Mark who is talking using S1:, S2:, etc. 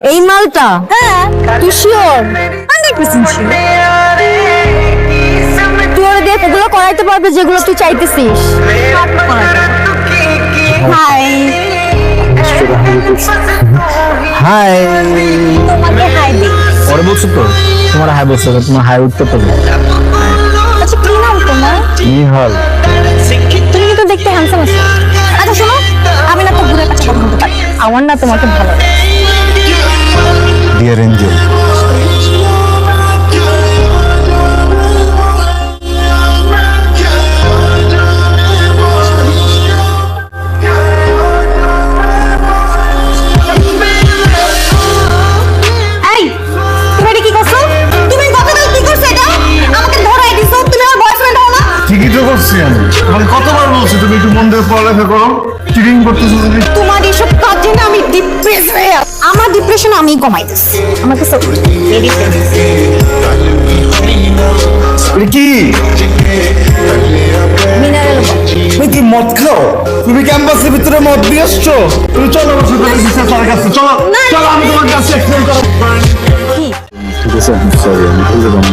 S1: এই মালটা? হ্যাঁ। তুই শিওর? 100% শিওর। তুই ওরা দিয়ে ওগুলো করাইতে পারবে যেগুলো তুই চাইতেছিস? হাই।
S2: হাই।
S1: তোমাকে হাই দিই।
S2: পরে বলছো তো তোমার হাই বলছো তোমার হাই উঠতে পারবে।
S1: আচ্ছা কি নাম তোমার?
S2: নিহাল।
S1: তুমি তো দেখতে হ্যান্ডসাম আছো। আচ্ছা শোনো, আমি না তো ঘুরে কাছে কথা বলতে পারি। আমার না তোমাকে ভালো লাগে।
S2: Dear angel.
S1: এই তুমি এটা কি করছো? তুমি গতকাল কি করছো এটা? আমাকে ধরাই দিছো, তুমি আমার বয়ফ্রেন্ড হও না?
S3: ঠিকই তো করছি আমি। তোমাকে কতবার বলছি তুমি একটু মন দিয়ে পড়ালেখা করো। চিটিং করতেছো তুমি।
S1: তোমার এসব কাজ জেনে আমি ডিপ্রেস হয়ে আছি। আমার ডিপ্রেশন আমি কমাইতেছি। আমাকে সব
S3: এটা কি?
S1: মিনারেল
S3: তুমি কি মদ খাও? তুমি ক্যাম্পাসের ভিতরে মদ দিয়ে আসছো? তুমি চলো আমার সাথে রিসার্চ স্যারের কাছে চলো। চলো আমি তোমার কাছে এক্সপ্লেইন করব।
S2: ঠিক আছে সরি আমি ভুলে গেলাম।